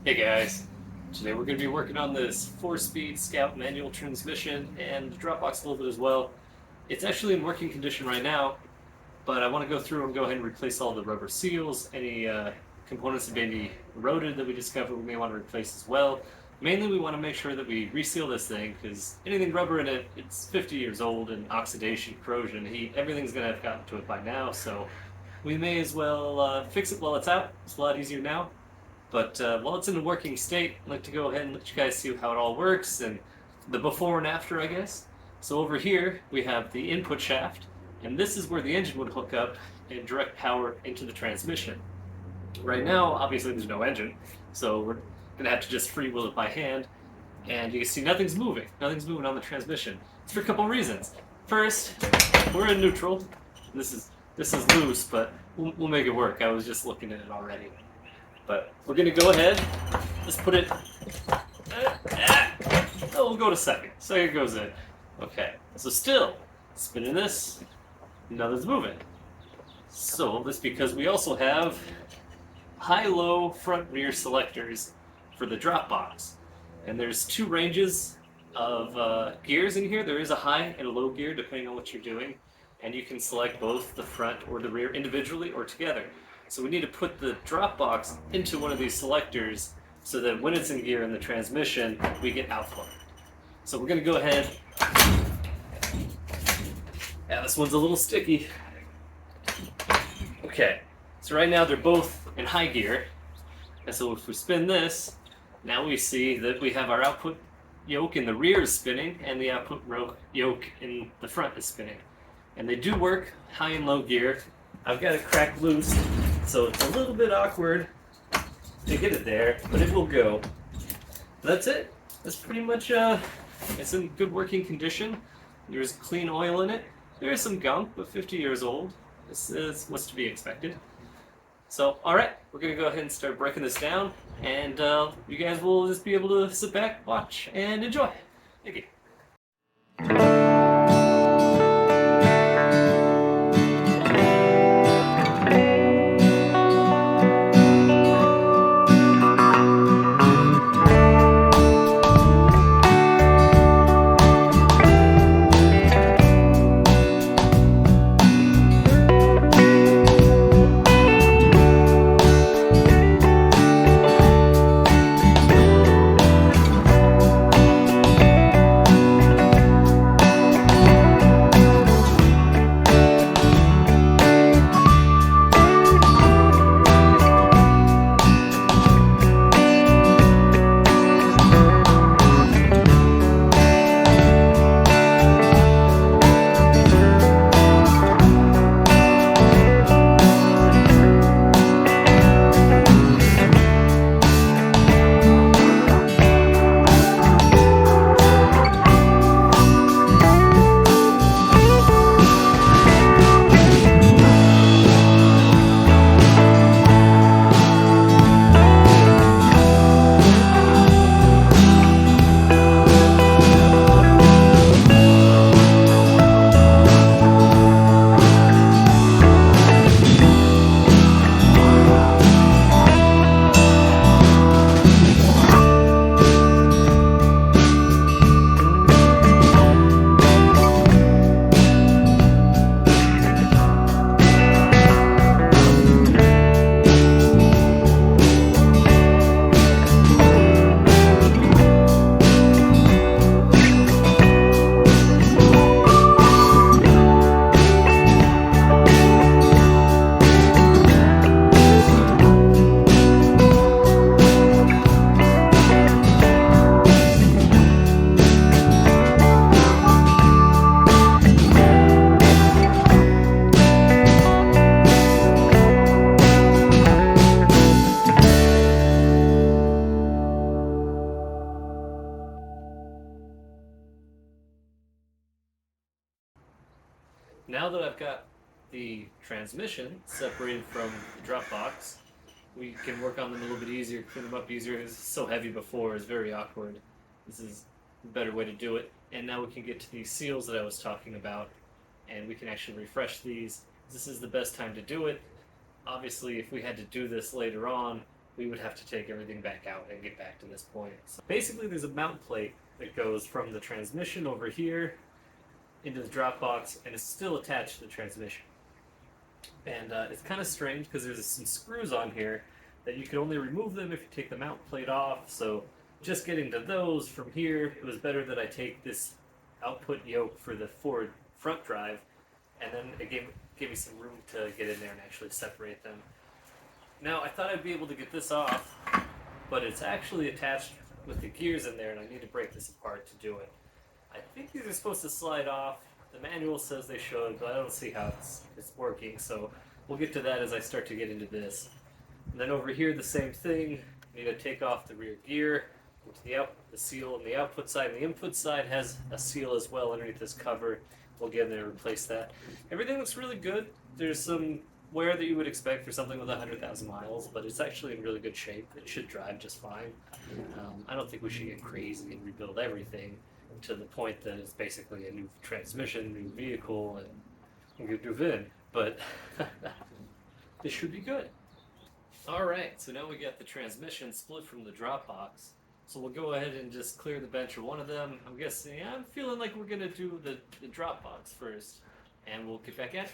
Hey guys, today we're going to be working on this 4-speed Scout manual transmission and the Dropbox a little bit as well. It's actually in working condition right now, but I want to go ahead and replace all the rubber seals, any components that may be eroded that we discover we may want to replace as well. Mainly we want to make sure that we reseal this thing because anything rubber in it, it's 50 years old and oxidation, corrosion, heat, everything's going to have gotten to it by now, so we may as well fix it while it's out. It's a lot easier now. But while it's in a working state, I'd like to go ahead and let you guys see how it all works and the before and after, I guess. So over here, we have the input shaft, and this is where the engine would hook up and direct power into the transmission. Right now, obviously there's no engine, so we're gonna have to just freewheel it by hand, and you can see nothing's moving. Nothing's moving on the transmission. It's for a couple reasons. First, we're in neutral. This is loose, but we'll make it work. I was just looking at it already. But we're gonna go ahead, let's put it, oh, we'll go to second. Second goes in. Okay, so still, spinning this, nothing's moving. So that's because we also have high-low front-rear selectors for the Dropbox. And there's two ranges of gears in here. There is a high and a low gear depending on what you're doing. And you can select both the front or the rear individually or together. So we need to put the Dropbox into one of these selectors so that when it's in gear in the transmission, we get output. So we're going to go ahead. Yeah, this one's a little sticky. Okay, so right now they're both in high gear. And so if we spin this, now we see that we have our output yoke in the rear is spinning and the output yoke in the front is spinning. And they do work high and low gear. I've got it cracked loose, so it's a little bit awkward to get it there, but it will go. That's it. That's pretty much, it's in good working condition. There's clean oil in it. There is some gunk, but 50 years old. This is what's to be expected. So, alright, we're going to go ahead and start breaking this down, and you guys will just be able to sit back, watch, and enjoy. Thank you. Now that I've got the transmission separated from the Dropbox, we can work on them a little bit easier, clean them up easier. It was so heavy before, it's very awkward. This is a better way to do it. And now we can get to these seals that I was talking about, and we can actually refresh these. This is the best time to do it. Obviously, if we had to do this later on, we would have to take everything back out and get back to this point. So basically, there's a mount plate that goes from the transmission over here into the Dropbox, and it's still attached to the transmission. And it's kind of strange because there's some screws on here that you can only remove them if you take the mount plate off. So just getting to those from here, it was better that I take this output yoke for the Ford front drive, and then it gave me some room to get in there and actually separate them. Now I thought I'd be able to get this off, but it's actually attached with the gears in there, and I need to break this apart to do it. I think these are supposed to slide off. The manual says they should, but I don't see how it's working, so we'll get to that as I start to get into this. And then over here, the same thing. You need to take off the rear gear, the seal on the output side, and the input side has a seal as well underneath this cover. We'll get in there and replace that. Everything looks really good. There's some wear that you would expect for something with 100,000 miles, but it's actually in really good shape. It should drive just fine. I don't think we should get crazy and rebuild everything to the point that it's basically a new transmission, new vehicle, and good to VIN. But this should be good. Alright, so now we got the transmission split from the Dropbox. So we'll go ahead and just clear the bench of one of them. I'm feeling like we're going to do the Dropbox first. And we'll get back at it.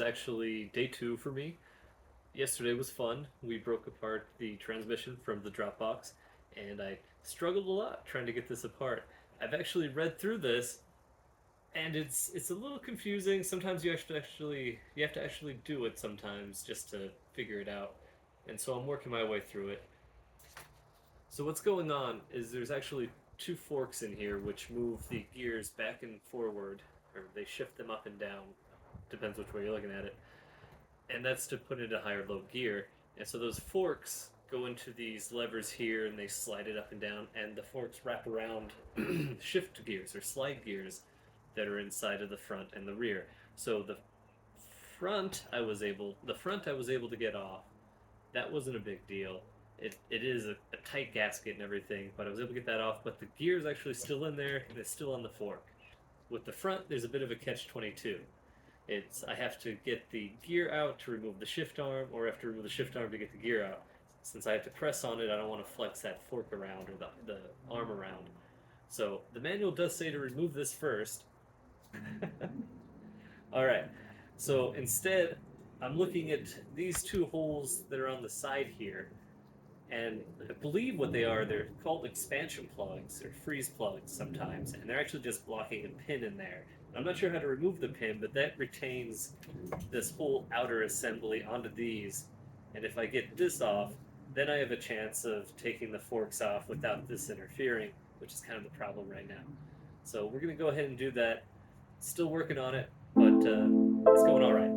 Actually day 2 for me. Yesterday was fun. We broke apart the transmission from the Dropbox, and I struggled a lot trying to get this apart. I've actually read through this, and it's a little confusing. Sometimes you have to actually do it sometimes just to figure it out. And so I'm working my way through it. So what's going on is there's actually 2 forks in here which move the gears back and forward, or they shift them up and down. Depends which way you're looking at it. And that's to put it into higher low gear. And so those forks go into these levers here and they slide it up and down, and the forks wrap around shift gears or slide gears that are inside of the front and the rear. So the front I was able to get off. That wasn't a big deal. It is a tight gasket and everything, but I was able to get that off, but the gear is actually still in there and it's still on the fork. With the front, there's a bit of a catch-22. I have to get the gear out to remove the shift arm, or I have to remove the shift arm to get the gear out. Since I have to press on it, I don't want to flex that fork around or the arm around. So the manual does say to remove this first. All right. So instead, I'm looking at these two holes that are on the side here, and I believe what they are, they're called expansion plugs or freeze plugs sometimes, and they're actually just blocking a pin in there. I'm not sure how to remove the pin, but that retains this whole outer assembly onto these, and if I get this off, then I have a chance of taking the forks off without this interfering, which is kind of the problem right now. So we're going to go ahead and do that. Still working on it, but it's going all right.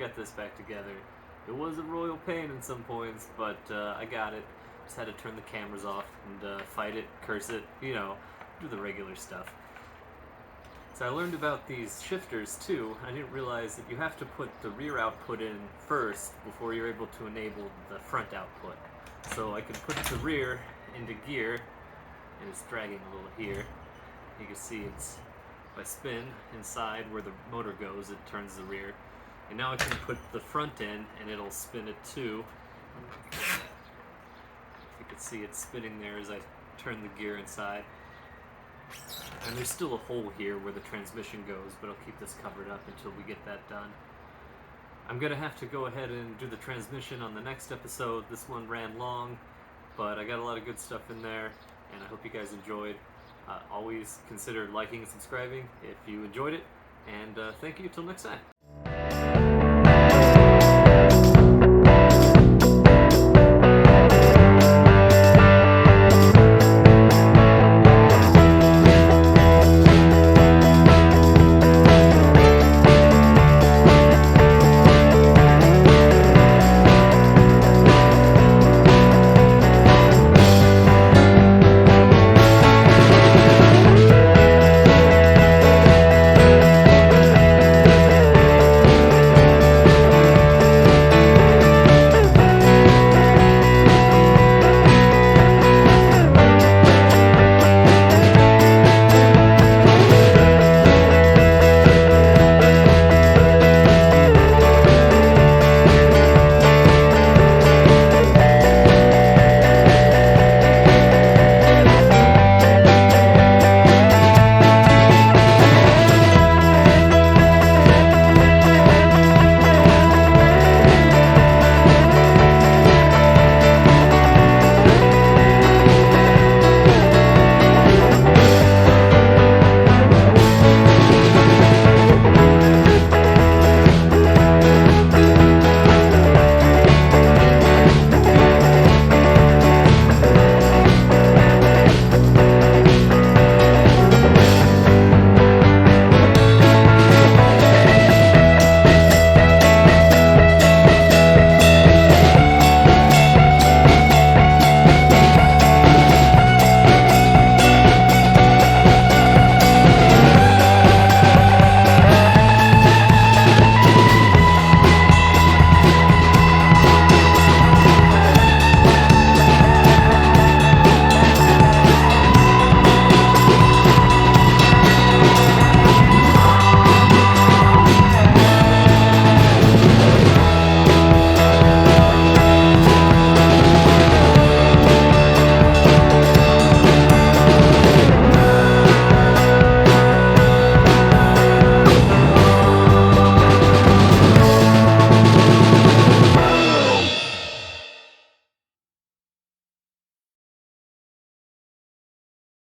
got this back together. It was a royal pain in some points, but I got it. Just had to turn the cameras off and fight it, curse it, you know, do the regular stuff. So I learned about these shifters too. I didn't realize that you have to put the rear output in first before you're able to enable the front output. So I can put the rear into gear, and it's dragging a little here. You can see it's, if I spin inside where the motor goes, it turns the rear. And now I can put the front in and it'll spin it too. You can see it spinning there as I turn the gear inside. And there's still a hole here where the transmission goes, but I'll keep this covered up until we get that done. I'm gonna have to go ahead and do the transmission on the next episode. This one ran long, but I got a lot of good stuff in there, and I hope you guys enjoyed. Always consider liking and subscribing if you enjoyed it, and thank you till next time.